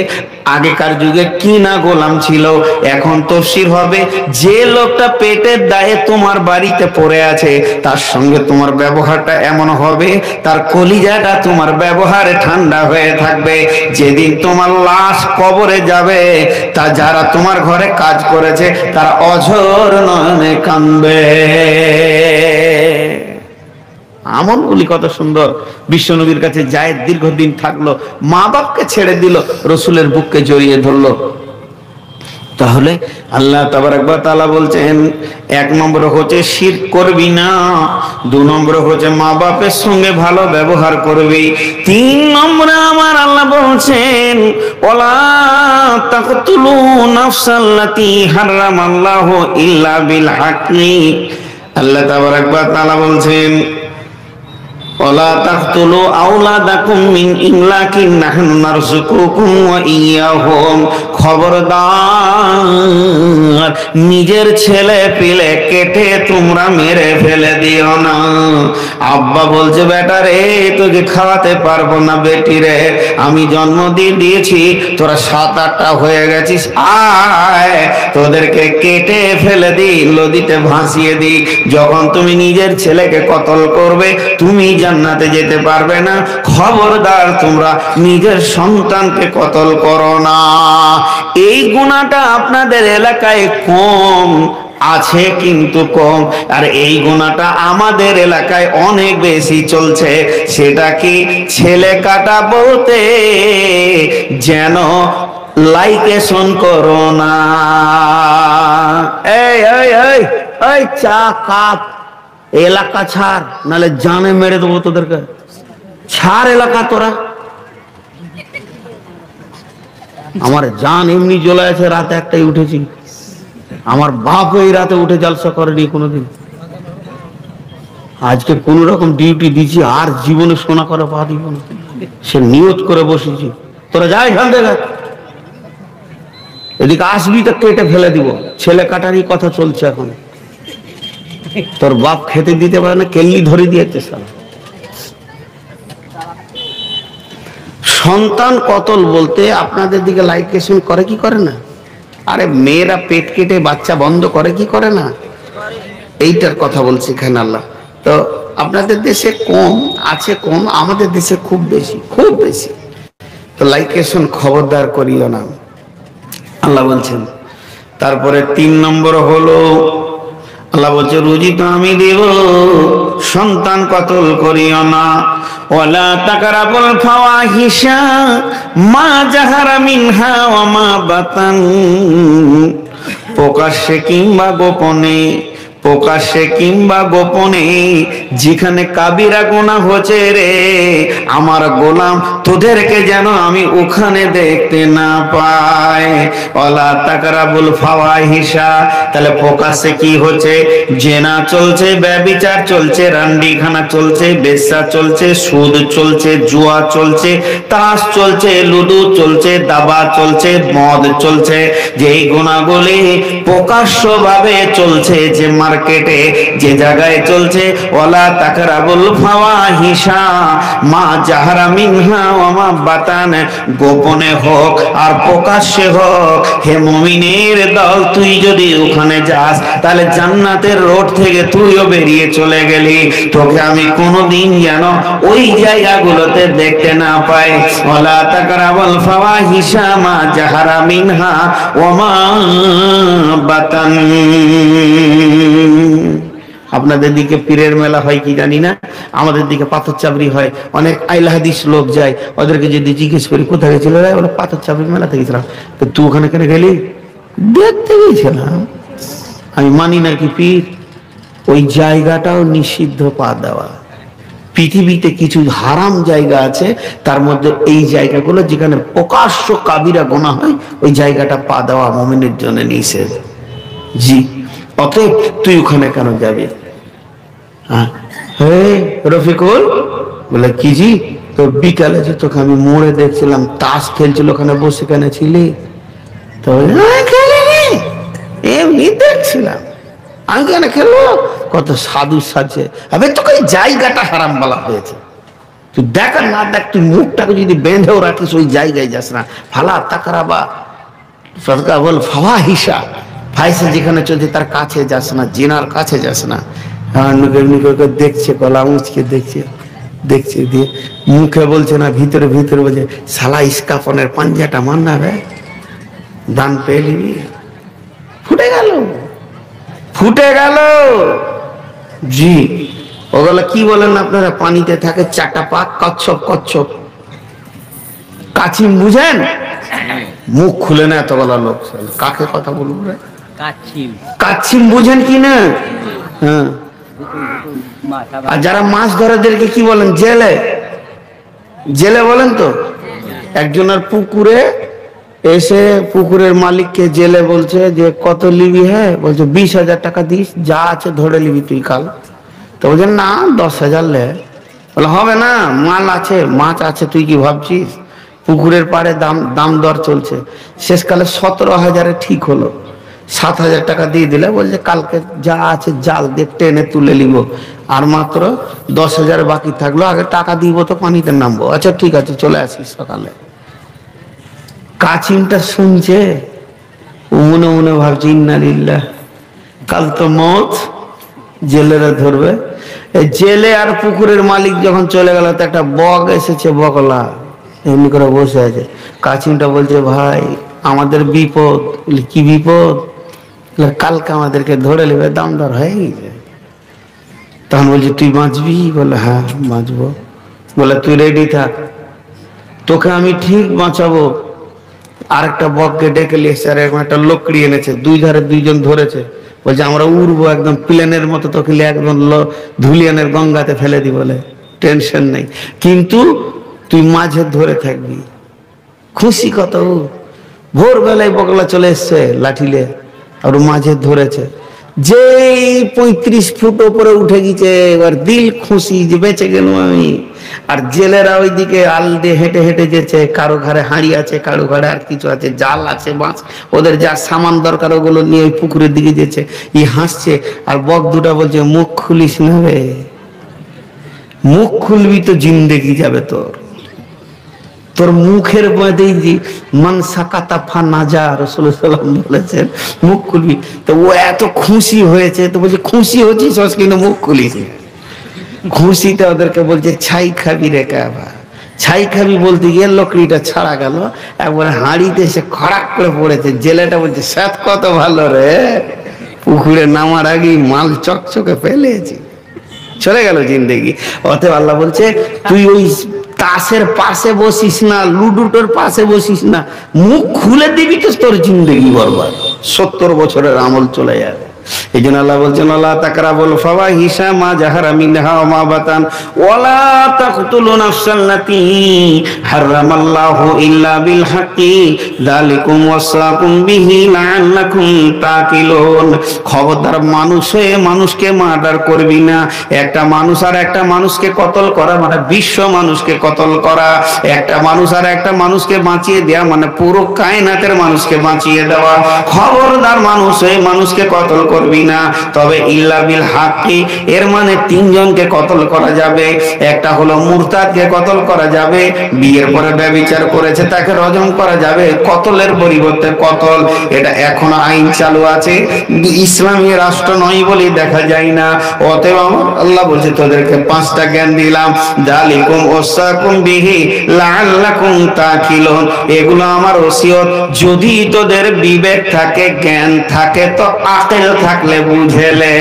[SPEAKER 1] আগেকার যুগে কি না গোলাম ছিল, এখন তফসির হবে যে লোকটা পেটের দায়ে তোমার বাড়িতে পড়ে আছে তার সঙ্গে তোমার ব্যবহারটা এমন হবে তার কলিজাটা তোমার ব্যবহারে ঠান্ডা হয়ে থাকবে। যেদিন তোমার লাশ কবরে যাবে তা যারা তোমার ঘরে কাজ করেছে তারা অঝর নয়নে কাঁদবে। আমলগুলি কত সুন্দর। বিশ্বনবীর কাছে যায়, দীর্ঘদিন থাকলো, মা বাপকে ছেড়ে দিল, রসুলের বুককে জড়িয়ে ধরলো। তাহলে আল্লাহ তাবারক ওয়া তাআলা বলছেন, এক নম্বর হচ্ছে শিরক করবি না, দুই নম্বর হচ্ছে মা বাপের সঙ্গে ভালো ব্যবহার করবি, তিন নম্বরে আমার আল্লাহ বলছেন ওয়ালা তাকতুলু নাফসাল্লাতী হারামাল্লাহু ইল্লা বিল হাক্কি। আল্লাহ তাবারক ওয়া তাআলা বলছেন ওয়ালা তাকতুলু আওলাদাকুম মিন ইমলাকিন নাহনু নারযুকুকুম ওয়া ইয়্যাহুম। খবরদার নিজের ছেলে পিলে কেটে তোমরা মেরে ফেলে দিও না। আব্বা বলছে বেটা রে তোকে খাওয়াতে পারবো না, বেটি রে আমি জন্ম দিয়েছি, তোরা 7-8টা হয়ে গেছিস, আয় তোদেরকে কেটে ফেলে দি, নদীতে ভাসিয়ে দি। যখন তুমি নিজের ছেলেকে কতল করবে তুমি জান্নাতে যেতে পারবে না। খবরদার তোমরা নিজের সন্তানকে কতল করো না। এই গুনাহটা আপনাদের এলাকায় কম আছে কিন্তু কম, আর এই গুনাহটা আমাদের এলাকায় অনেক বেশি চলছে। সেটা কি? ছেলে কাটা বলতে যেন লাইকেশন করো না। এই এই এই এই চা কাপ, এলাকা ছাড়, নালে জানে মেরে দেবো তোদেরকে। ছাড় এলাকা তোরা। আমার জান এমনি জ্বলে আছে, রাতে একটাই উঠেছি। আমার বাপ এই রাতে উঠে জলসা করেনি কোনোদিন। আজকে কোন রকম ডিউটি দিচ্ছি, আর জীবনে সোনা করে পা দিব না, সে নিয়ত করে বসেছি। তোরা যাই এখান থেকে, এদিকে আসবি তো কেটে ফেলে দিব। ছেলে কাটারই কথা চলছে এখন। তোর বাপ খেতে দিতে পারে না, কেল্লি ধরে দিয়েছে সারা। সন্তান কতল বলতে আপনাদের দিকে লাইকেশন করে কি করে না? আরে মেয়েরা পেট কেটে বাচ্চা বন্ধ করে কি করে না? এইটার কথা বলছি এখানে আল্লাহ। তো আপনাদের দেশে কম আছে, কম, আমাদের দেশে খুব বেশি, খুব বেশি। তো লাইকেশন খবরদার করিও না, আল্লাহ বলছেন। তারপরে 3 নম্বর হলো আল্লাহ বলছে রুজি তো আমি দেব, সন্তান কতল করিও না। ওয়ালা তাকরাবুল ফাওয়াহিশা মা জাহারা মিনহা ওয়া মা বাতান। প্রকাশ্যে কিংবা গোপনে, প্রকাশ্যে কিংবা গোপনে যেখানে কাবিরা গুনাহ হচ্ছে রে আমার গোলাম, তোদেরকে যেন আমি ওখানে দেখতে না পাই। ওয়ালা তাকরাবুল ফাওয়াহিশা, তাহলে প্রকাশ্যে কি হচ্ছে? জেনা চলছে, ব্যভিচার চলছে, রান্ডিখানা চলছে, বেশ্যা চলছে, সুদ চলছে, জুয়া চলছে, তাস চলছে, লুডু চলছে, দাবা চলছে, মদ চলছে। যেই গুনাহগুলি প্রকাশ্যভাবে চলছে, যে মার্কেটে যে জায়গায় চলছে, ওয়ালা তাকরাবুল ফাওয়াহিশা মা জাহারা মিনহা ওয়া মা বাতান, গোপনে হোক আর প্রকাশ্যে হোক। হে মুমিনের দল, তুই যদি ওখানে যাস তাহলে জান্নাতের রোড থেকে তুইও বেরিয়ে চলে গেলি, তোকে আমি কোনোদিন যেন ওই জায়গাগুলোতে দেখতে না পাই। ওয়ালা তাকরাবুল ফাওয়াহিশা মা জাহারা মিনহা ওয়া মা বাতান। আপনাদের দিকে পীরের মেলা হয় কি জানি না, আমাদের দিকে পাথর চাবড়ি হয়। অনেক আইলা হাদিস লোক যায়, ওদেরকে যদি জিজ্ঞেস করি কোথায় গেছিল, ওরা পাথর চাবড়ি মেলাতে গেছিলাম। তো তুই ওখানে কেন গেলি? দেখতে গেছিলাম। আমি মানি নাকি পীর? ওই জায়গাটাও নিষিদ্ধ পা দেওয়া। পৃথিবীতে কিছু হারাম জায়গা আছে, তার মধ্যে এই জায়গাগুলো যেখানে প্রকাশ্য কাবিরা গুনাহ হয়, ওই জায়গাটা পা দেওয়া মুমিনের জন্য নিষেধ। জি, অতএব তুই ওখানে কেন যাবি? রফিকুল বলে কি জি? তো বিকালে যে তোকে আমি মোড়ে দেখছিলাম তাস খেলছিল, ওখানে বসে কেন ছিলি? তো এমনি দেখছিলাম। আমি কেন খেলবো? কত সাধু সাজে। আবে তোকে জায়গাটা হারাম বলা হয়েছে, তুই দেখ আর না দেখ, তুই মুখটাকে যদি বেঁধেও রাখিস ওই জায়গায় যাস না। ফালা তাকরাবা সদকা বল ফাওয়াহিশা, ফাইসা যেখানে চলছে তার কাছে যাস না, জিনার কাছে যাস না। দেখছে, গলা মুচকে দেখছে, দেখছে দিয়ে মুখে বলছে না, ভিতরে ভিতরে বলছে শালা ইস্কাপনের পাঞ্জাটা মান্না রে, দান পেয়ে নিবি। ফুটে গেল, ফুটে গেল। জি ওগুলো কি বলেন আপনারা, পানিতে থাকে চাটা পাক, কচ্ছপ কচ্ছপ, কাছিম বুঝেন? মুখ খুলে না এতগুলা লোক, কাকে কথা বলবো রে? কাছিম বুঝেন কি না? হ্যাঁ। আর যারা মাছ ধরাদেরকে কি বলেন? জেলে, জেলে বলেন তো। একজনের পুকুরে এসে পুকুরের মালিককে জেলে বলছে যে কত লিবি? হ্যাঁ বলছে 20,000 টাকা দিস, যা আছে ধরে লিবি তুই কাল। তো বলছেন না 10,000 লে। বলে হবে না, মাল আছে, মাছ আছে, তুই কি ভাবছিস? পুকুরের পাড়ে দাম দর চলছে। শেষকালে 17,000 ঠিক হলো, 7,000 টাকা দিয়ে দিলে বলছে কালকে যা আছে জাল দিয়ে টেনে তুলে নিব, আর মাত্র 10,000 বাকি থাকলো, আগে টাকা দিব তো পানিতে নামবো। আচ্ছা ঠিক আছে চলে আসিস সকালে। কাছিমটা শুনছে, ও মনে মনে ভাবছে ইন্না লিল্লাহ, কাল তো মত, জেলেরা ধরবে। জেলে আর পুকুরের মালিক যখন চলে গেল, তো একটা বগ এসেছে, বগলা এমনি করে বসে আছে। কাছিমটা বলছে ভাই আমাদের বিপদ। কি বিপদ? কালকে আমাদেরকে ধরে নেবে, দাম দর হয়ে গেছে। তখন বলছে তুই বাঁচবি? বলে হ্যাঁ বাঁচবো। বলে তুই রেডি থাক, তোকে আমি ঠিক বাঁচাবো। আরেকটা বককে ডেকে নিয়েছে, আর এরকম একটা লকড়ি এনেছে, দুই ধারে দুইজন ধরেছে। বলছে আমরা উড়বো একদম প্লেনের মতো, তোকে একদম ধুলিয়ানের গঙ্গাতে ফেলে দি, বলে টেনশন নেই, কিন্তু তুই মাঝে ধরে থাকবি। খুশি কত, ভোরবেলায় বকলা চলে এসছে লাঠিলে, আর মাঝে ধরেছে। যেই 35 ফুট উপরে উঠে গেছে, এবার দিল খুশি যে বেঁচে গেল আমি। আর জেলেরা ওইদিকে আল দিয়ে হেঁটে হেঁটে যেছে, কারো ঘরে হাঁড়ি আছে, কারো ঘরে আর কিছু আছে, জাল আছে, বাঁশ, ওদের যা সামান দরকার ওগুলো নিয়ে ওই পুকুরের দিকে যেছে। ই হাসছে, আর বক দুটা বলছে মুখ খুলিস না রে, মুখ খুলবি তো জিন্দেগি যাবে তোর। তোর মুখের মধ্যে মান সাকাতা ফা নাজা, রাসূলুল্লাহ সাল্লাল্লাহু আলাইহি ওয়াসাল্লাম বলেছেন মুখ খুলবি। তো ও এত খুশি হয়েছে, তো বলছে খুশি হচ্ছিস কিন্তু মুখ খুলিস। খুশিতে ওদেরকে বলছে ছাই খাবি রে কাবা, ছাই খাবি বলতে গিয়ে লকড়িটা ছাড়া গেল, একবার হাঁড়িতে এসে খড়াক করে পড়েছে। জেলেটা বলছে সাত কত ভালো রে, পুকুরে নামার আগেই মাল চকচকে ফেলেছি, চলে গেল জিন্দেগি। অতএব আল্লাহ বলছে তুই ওই তাসের পাশে বসিস না, লুডুটোর পাশে বসিস না, মুখ খুলে দিবি তো তোর জিন্দেগি বরবাদ, 70 বছরের আমল চলে যাবে। এই জন্য আল্লাহ বলছেন আল্লাহ তাকরাবুল ফাওয়াহিশা মা জাহারা মিনহা ওয়া মা বাতান ওয়ালা তাকতুলু নাফসাল্লাতী হারামাল্লাহু ইল্লা বিল হাক্কি যালিকুম ওয়াসাকুম বিহি লাআল্লাকুম তাকিলুন। খবরদার মানুষ হয়ে মানুষকে মার্ডার করবি না। একটা মানুষ আর একটা মানুষকে কতল করা মানে বিশ্ব মানুষকে কতল করা, একটা মানুষ আর একটা মানুষকে বাঁচিয়ে দেওয়া মানে পুরো কায়নাতের মানুষকে বাঁচিয়ে দেওয়া। খবরদার মানুষ হয়ে মানুষকে কতল করবি না। তবে ইল্লা বিল হাক্কি এর মানে 3 জনকে কতল করা যাবে। একটা হলো মুরতাদকে কতল করা যাবে, বিয়ের পরে ব্যভিচার করেছে তাকে রজম করা যাবে, কতলের পরিবর্তে কতল। এটা এখনো আইন চালু আছে, ইসলামী রাষ্ট্র নয় বলে দেখা যায় না। অতএব আল্লাহ বলছে তোদেরকে 5টা জ্ঞান দিলাম, যালিকুম ওয়াসাকুম বিহি লাআল্লাকুম তাকিলুন। এগুলো আমার ওসিয়ত, যদি তোদের বিবেক থাকে, জ্ঞান থাকে, তো আকল থাকলে বুঝেলে।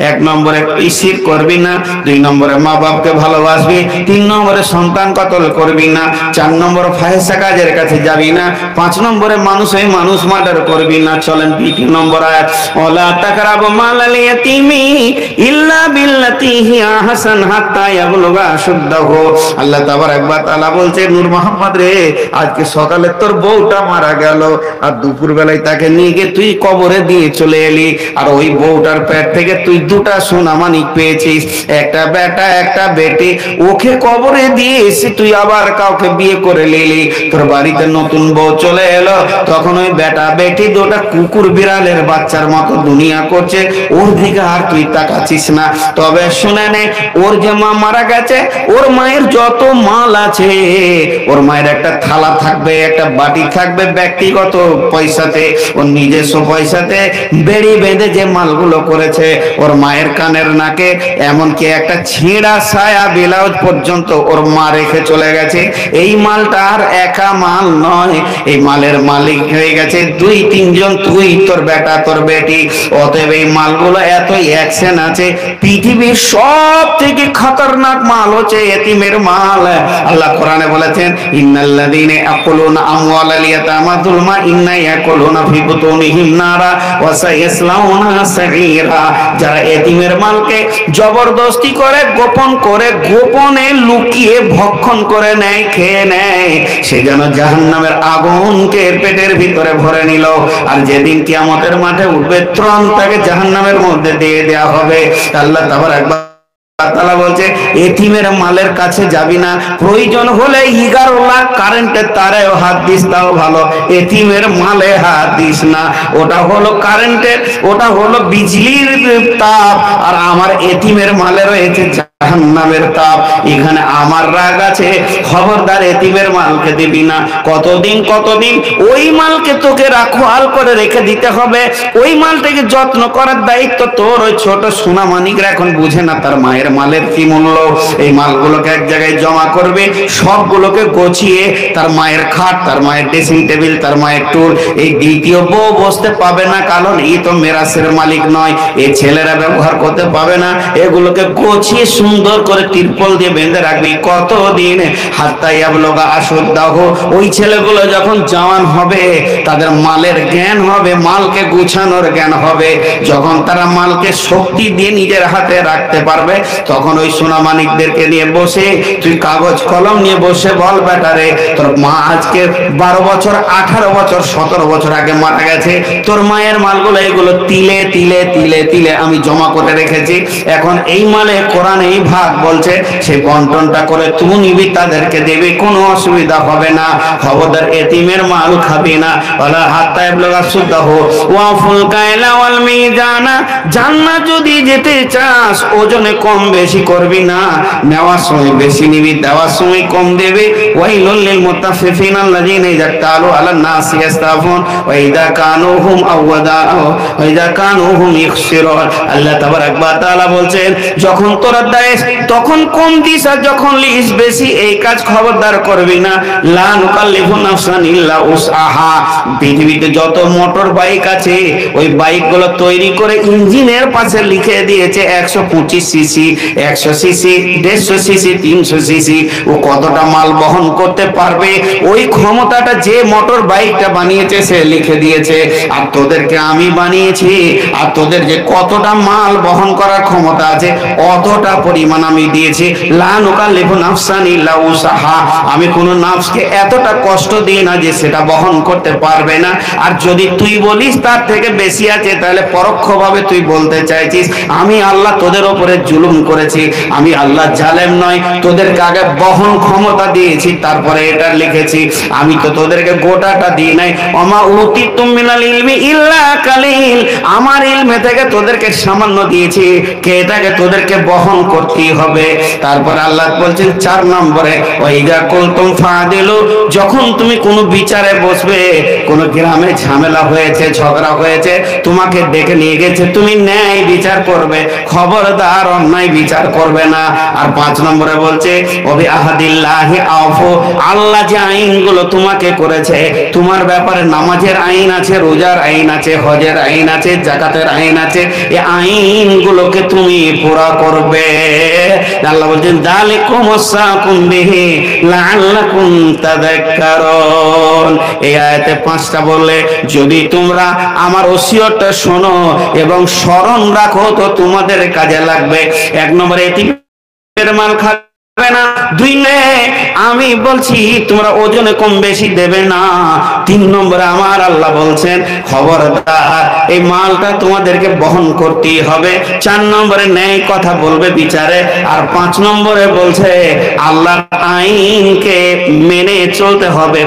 [SPEAKER 1] 1 নম্বরে শিরক করবি না, 2 নম্বরে মা বাপকে ভালোবাসবি, 3 নম্বরে সন্তান কতল করবি না, 4 নম্বরে ফাহিশা কাজের কাছে যাবি না, 5 নম্বরে মানুষ হয়ে মানুষ মার্ডার করবি না। চলেন 2 নম্বর আয়াত, ওয়ালা তাকরাবু মালাল ইয়াতীমি ইল্লা বিল্লাতী হিয়া আহসান হাত্তা ইয়াবলুগা আশুদ্দাহু। আল্লাহ তাবারাক ওয়া তাআলা বলছে নূর মুহাম্মদ রে, আজকে সকালে তোর বউটা মারা গেল, আর দুপুর বেলায় তাকে নিয়ে গিয়ে তুই কবরে দিয়ে চলে এলি, আর ওই বউটার পেট থেকে তুই দুটা সোনা মানিক পেয়েছিস, একটা বেটা একটা বেটি, ওকে কবরে দিয়ে এসে তুই আবার কাউকে বিয়ে করে নিলি, তোর বাড়িতে নতুন বউ চলে এলো, তখন ওই বেটা বেটি দুটা কুকুর বিড়ালের বাচ্চার মতো দুনিয়া করছে, ওর দিকে আর তুই তাকাচ্ছিস না। তবে শুনে নে, ওর যে মা মারা গেছে, ওর মায়ের যত মাল আছে, ওর মায়ের একটা থালা থাকবে, একটা বাটি থাকবে ব্যক্তিগত পয়সাতে, ওর নিজস্ব পয়সাতে বেড়ি বেঁধে যে মালগুলো করেছে, ওর মায়ের কানের নাকে এমনকি একটা ছেঁড়া সায়া ব্লাউজ পর্যন্ত ওর মা রেখে চলে গেছে। এই মালটা আর একা মাল নয়, এই মালের মালিক হয়ে গেছে দুই তিনজন, তুই, তোর বেটা, তোর বেটি। অতএব এই মালগুলো এত অ্যাকশন আছে, পৃথিবীর সব থেকে খতরনাক মাল হচ্ছে এতিমের মাল। আল্লাহ কোরআনে বলেছেন, ইন্নাল্লাযীনা ইয়াকুলুনা আমওয়ালাল ইয়াতামা যুলমা ইন্না ইয়াকুলুনা ফি বুতুনিহিম নারা ওয়া সায়াসলাউনা সাঈরা। যারা এতিমের মালকে জবরদস্তি করে, গোপন করে, গোপনে লুকিয়ে ভক্ষণ করে নেয়, খেয়ে নেয়, সে যেন জাহান্নামের আগুনকে পেটের ভিতরে ভরে নিল, আর যেদিন কিয়ামতের মাঠে উঠবে ত্রাণ তাকে জাহান্নামের মধ্যে দিয়ে দেয়া হবে। আল্লাহ তাবারাক তাআলা বলছে, এতিমের মালের কাছে যাবি না, প্রয়োজন হলে 11 লাখ কারেন্টের তারেও হাত দিস তাও ভালো, এতিমের মালে হাত দিস না। ওটা হলো কারেন্টের, ওটা হলো বিজলির তাপ, আর আমার এতিমের মালে রয়েছে জাহান্নামের তাপ। এখানে আমার রাগ আছে, খবরদার এতিমের মালকে দিবি না। কতদিন কতদিন ওই মালকে তোকে রাখোয়াল করে রেখে দিতে হবে, ওই মালটাকে যত্ন করার দায়িত্ব তোর। ওই ছোট সোনা মানিকরা এখন বুঝে না তার মায়ের মালের কি মূল্য। এই মালগুলোকে এক জায়গায় জমা করবে, সবগুলোকে গোছিয়ে তার মায়ের খাট, তার মায়ের ড্রেসিং টেবিল, তার মায়ের টুল, এই দ্বিতীয় বউ বসতে পাবে না, কারণ এই তো মেরাসের মালিক নয়, এই ছেলেরা ব্যবহার করতে পাবে না। এগুলোকে গোছিয়ে সুন্দর করে তিরপল দিয়ে বেঁধে রাখবি কতদিন, হাত্তা ইয়াবলুগা আশুদ্দাহ। ওই ছেলেগুলো যখন জওয়ান হবে, তাদের মালের জ্ঞান হবে, মালকে গুছানোর জ্ঞান হবে। যখন তারা মালকে শক্তি দিয়ে নিজের হাতে রাখতে পারবে, তখন ওই সোনা মানিকদেরকে নিয়ে বসে তুই কাগজ কলম নিয়ে বসে বল, বেটারে তোর মা আজকে 12 বছর 18 বছর 17 বছর আগে মারা গেছে, তোর মায়ের মালগুলো এগুলো তিলে তিলে তিলে তিলে আমি জমা করে রেখেছি, এখন এই মালে কোরআন এই ভাগ বলছে, সেই বন্টনটা করে তুই নিবি, তাদেরকে দেবে, কোনো অসুবিধা হবে না। খবরদার এতিমের মাল খাবি না। ওয়ালা হাত্তা ইয়াবলুগা আশুদ্দাহ ওয়াফুল কায়লা ওয়াল মিজানা। জান্নাত যদি যেতে চাস, ওজনে কম বেশি করবি না, নেওয়ার সময় বেশি নিবি, দেওয়ার সময় কম দেবে। ওয়াইলুল লিল মুতাফফিফিন আল্লাযীনা ইযা তালু আলান নাসি ইসতাফুন ওয়া ইযা কানুহুম আওয়াদাহু ওয়া ইযা কানুহুম ইখসিরুন। আল্লাহ তাবারাক ওয়া তাআলা বলছেন, যখন তোরা দেস তখন কম দিস, আর যখন লিস বেশি, এই কাজ খবরদার করবি না। লা নুকাল্লিফু নাফসান ইল্লা উসআহা। পৃথিবীতে যত মোটর বাইক আছে, ওই বাইকগুলো তৈরি করে ইঞ্জিনের পাশে লিখে দিয়েছে 125 সিসি, 100 সিসি, 150 সিসি, 300 সিসি। ও কতটা মাল বহন করতে পারবে, ওই ক্ষমতাটা যে মোটর বাইকটা বানিয়েছে সে লিখে দিয়েছে। আর তোদেরকে আমি বানিয়েছি, আর তোদের যে কতটা মাল বহন করার ক্ষমতা আছে, অতটা পরিমাণ আমি দিয়েছি। লা নুকাল্লিফু নাফসান ইল্লা উসআহা। আমি কোন নাফসকে এতটা কষ্ট দিই না যে সেটা বহন করতে পারবে না। আর যদি তুই বলিস তার থেকে বেশি আছে, তাহলে পরোক্ষভাবে তুই বলতে চাইছিস আমি আল্লাহ তোদের উপরে জুলুম করেছি। আমি আল্লাহ জালেম নয়, তোদেরকে আগে বহন ক্ষমতা দিয়েছি, তারপরে এটা লিখেছি। আমি তো তোদেরকে গোটাটা দিই নাই। ওমা উতিতুম মিনাল ইলমি ইল্লা কালিল। আমার ইলমে থেকে তোদেরকে সামান্য দিয়েছি, কে এটাকে তোদেরকে বহন করতেই হবে। তারপর আল্লাহ বলছেন 4 নম্বরে, ওয়াইদা কুলতুম ফাদিলু। যখন তুমি কোনো বিচারে বসবে, কোন গ্রামে ঝামেলা হয়েছে, ঝগড়া হয়েছে, তোমাকে ডেকে নিয়ে গেছে, তুমি ন্যায় বিচার করবে, খবরদার অন্যায় বিচার করবে না। আর 5 নম্বরে বলছে, ওবি আহাদিল্লাহি আফু। আল্লাহ যে আইনগুলো তোমাকে করেছে, তোমার ব্যাপারে নামাজের আইন আছে, রোজার আইন আছে, হজের আইন আছে, যাকাতের আইন আছে, এই আইনগুলোকে তুমি পুরা করবে। আল্লাহ বলছেন, যালিকুম ওয়াসাকুম বিহি লাআল্লাকুম তাযাক্কারুন। এই আয়াতে 5টা বললে, যদি তোমরা আমার ওসিয়তটা শোনো এবং স্মরণ রাখো তো তোমাদের কাজে লাগবে। 1 নম্বরে এতিমের মাল না। 2 আমি বলছি তোমরা ওজনে কম বেশি দেবে না। 3 নম্বরে আমার আল্লাহ বলছেন খবরদার এই মালটা তোমাদেরকে বহন করতেই হবে। 4 নম্বরে ন্যায় কথা বলবে বিচারে। আর 5 নম্বরে বলছে আল্লাহর আইনকে মেনে চলতে হবে।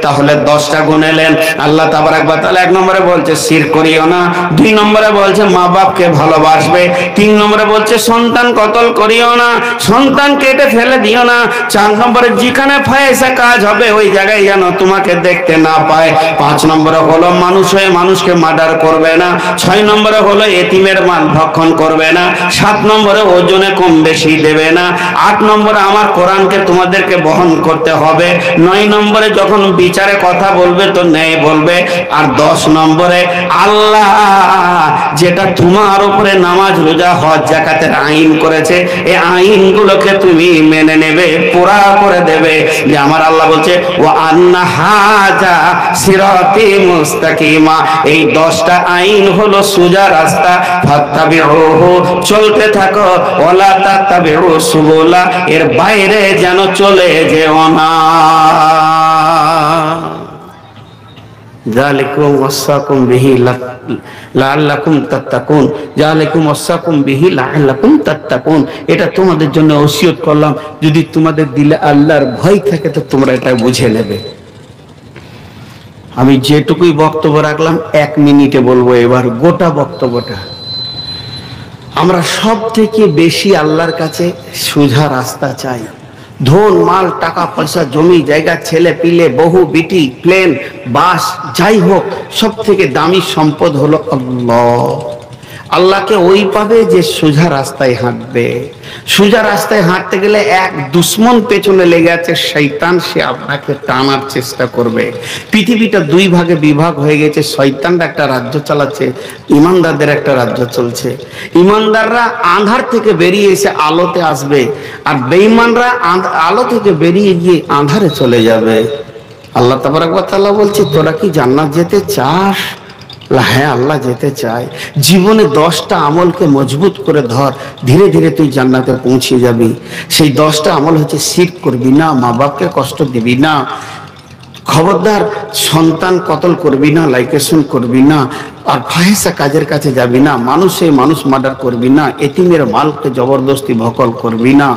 [SPEAKER 1] তাহলে 10টা গুণ এলেন। আল্লাহ তাবারাক ওয়া তাআলা 1 নম্বরে বলছে শিরক করিও না, 2 নম্বরে বলছে মা বাপকে ভালোবাসবে, 3 নম্বরে বলছে সন্তান কতল করিও না, সন্তান কেটে ফেলে দিও না, 4 নম্বরে যেখানে ফায়সা কাজ হবে ওই জায়গায় যেন তোমাকে দেখতে না পায়, 5 নম্বরে হলো মানুষ হয়ে মানুষকে মার্ডার করবে না, 6 নম্বরে হলো এতিমের মাল ভক্ষণ করবে না, 7 নম্বরে ওজনে কম বেশি দেবে না, 8 নম্বরে আমার কোরআনকে তোমাদেরকে বহন করতে হবে, 9 নম্বরে যখন বিচারে কথা বলবে তো ন্যায় বলবে, আর 10 নম্বরে আল্লাহ যেটা তোমার উপরে নামাজ রোজা হজ যাকাতের আইন করেছে এই আইনগুলোকে তুমি মেনে নেবে, পুরা করে দেবে। যে আমার আল্লাহ বলছে ওয়া আন্না হাজা সিরাতি মুস্তাকিমা, এই 10টা আইন হলো সোজা রাস্তা, ফাত্তাবিউহু চলতে থাকো, ওয়ালা তাত্তাবিউ সুবুলা এর বাইরে যেন চলে যেও না। যালিকুম ওয়াসাকুম বিহি লাআল্লাকুম তাত্তাকুন, যালিকুম ওয়াসাকুম বিহি লাআল্লাকুম তাত্তাকুন, এটা তোমাদের জন্য ওসিয়ত করলাম, যদি তোমাদের দিলে আল্লাহর ভয় থাকে তো তোমরা এটা বুঝে নেবে। আমি যেটুকুই বক্তব্য রাখলাম 1 মিনিটে বলবো এবার গোটা বক্তব্যটা। আমরা সব থেকে বেশি আল্লাহর কাছে সোজা রাস্তা চাই। ধন মাল টাকা পয়সা জমি জায়গা ছেলে পিলে বহু বিটি প্লেন বাস যাই হোক সব থেকে দামি সম্পদ হলো আল্লাহ। আল্লাহকে ওই পাবে যে সোজা রাস্তায় হাঁটবে। সোজা রাস্তায় হাঁটতে গেলে এক দুশ্মন পেছনে লেগে আছে শয়তান, সে আপনাকে টানার চেষ্টা করবে। পৃথিবীটা 2 ভাগে বিভাগ হয়ে গেছে, শয়তানরা একটা রাজ্য চালাচ্ছে, ইমানদারদের একটা রাজ্য চলছে। ইমানদাররা আঁধার থেকে বেরিয়ে এসে আলোতে আসবে, আর বেঈমানরা আলো থেকে বেরিয়ে গিয়ে আঁধারে চলে যাবে। আল্লাহ তাবারাক ওয়া তাআলা বলছে তোরা কি জান্নাত যেতে চাস? হ্যাঁ আল্লাহ যেতে চায়। জীবনে 10টা আমলকে মজবুত করে ধর, ধীরে ধীরে তুই জান্নাতে পৌঁছে যাবি। সেই 10টা আমল হচ্ছে শিরক করবি না, মা বাপকে কষ্ট দিবি না, খবরদার সন্তান কতল করবি না, লাইকেশন করবি না, আর ফাহিশা কাজের কাছে যাবি না, মানুষ মার্ডার করবি না, এতিমের মালকে জবরদস্তি ভকল করবি না,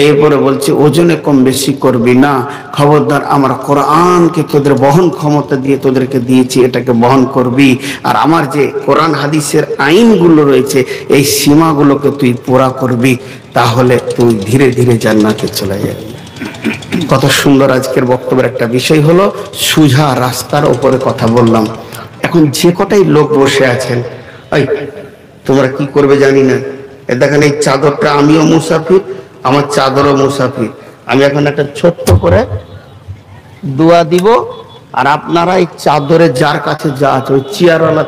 [SPEAKER 1] এরপরে বলছে ওজনে কম বেশি করবি না, খবরদার আমার কোরআনকে তোদের বহন ক্ষমতা দিয়ে তোদেরকে দিয়েছি এটাকে বহন করবি, আর আমার যে কোরআন হাদিসের আইনগুলো রয়েছে এই সীমাগুলোকে তুই পুরা করবি, তাহলে তুই ধীরে ধীরে জান্নাতে চলে যাবি। কত সুন্দর আজকের বক্তব্যের একটা বিষয় হলো সোজা রাস্তার উপরে কথা বললাম। এখন যে কটাই লোক বসে আছেন, এই তোমরা কি করবে জানি না, দেখেন এই চাদরটা আমিও মুসাফির, আমার চাদরও মুসাফির, আমি এখন একটা ছোট্ট করে দোয়া দিব, আর আপনারা এই চাদরে যার কাছে যা আছে ওই চেয়ারওয়ালা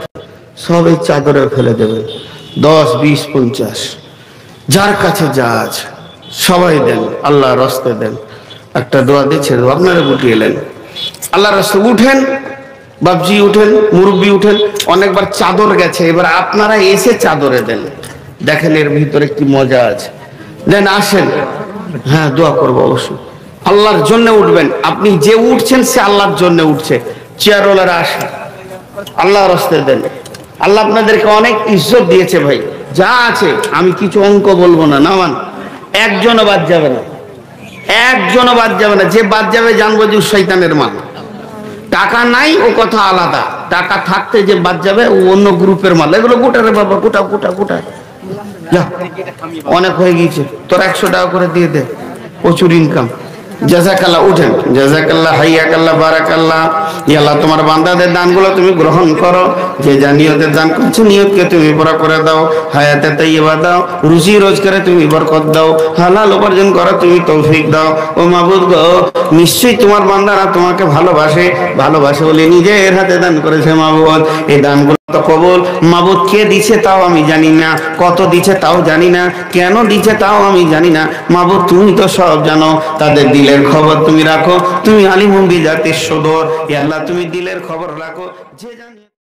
[SPEAKER 1] সব এই চাদরে ফেলে দেবেন, 10 20 50 যার কাছে যা আছে সবাই দেন, আল্লাহ রাস্তে দেন। একটা দোয়া দিচ্ছে, আপনারা গুটিয়ে এলেন, আল্লাহ রাস্তে উঠেন, বাবজি উঠেন, মুরব্বী উঠেন, অনেকবার চাদর গেছে, এবার আপনারা এসে চাদরে দেন, দেখেন এর ভিতরে কি মজা আছে, দেন আসেন। হ্যাঁ দোয়া করবো অবশ্যই, আল্লাহর জন্য উঠবেন, আপনি যে উঠছেন সে আল্লাহর জন্য উঠছে, চেয়ারওয়ালারা আসেন, আল্লাহ রাস্তে দেন। আল্লাহ আপনাদেরকে অনেক ইজ্জত দিয়েছে ভাই, যা আছে আমি কিছু অঙ্ক বলবো না, নামান একজনও বাদ যাবে না, একজনও বাদ যাবে না, যে বাদ যাবে জানবো যে শয়তানের মাল। টাকা নাই ও কথা আলাদা, টাকা থাকতে যে বাদ যাবে ও অন্য গ্রুপের মাল, এগুলো গোটা রে বাবা, গোটা গোটা গোটা, যা অনেক হয়ে গিয়েছে, তোর 100 টাকা করে দিয়ে দে, প্রচুর ইনকাম। জাযাকাল্লাহ, উঠেন, জাযাকাল্লাহ, হাইয়াকাল্লাহ, বারাকাল্লাহ। ইয়া আল্লাহ তোমার বান্দাদের দানগুলো তুমি গ্রহণ করো, যে যা নিয়তের দান করছে নিয়তকে তুমি পুরা করে দাও, হায়াতে তাইয়্যিবা দাও, রুজি রোজগারে তুমি বরকত দাও, হালাল উপার্জন করা তুমি তৌফিক দাও। ও মাবুদ গো, নিশ্চয়ই তোমার বান্দারা তোমাকে ভালোবাসে, ভালোবাসে বলে নিজের হাতে দান করেছে মাবুদ, এই দানগুলো তো কবুল। মাবুদ কে দিছে তাও আমি জানি না, কত দিছে তাও জানি না, কেন দিছে তাও আমি জানি না, মাবুদ তুমি তো সব জানো, তাদের দিলের খবর তুমি রাখো, তুমি আলিমুম বিজাতিস সুদূর। ইয়া আল্লাহ তুমি দিলের খবর রাখো, যে জানি।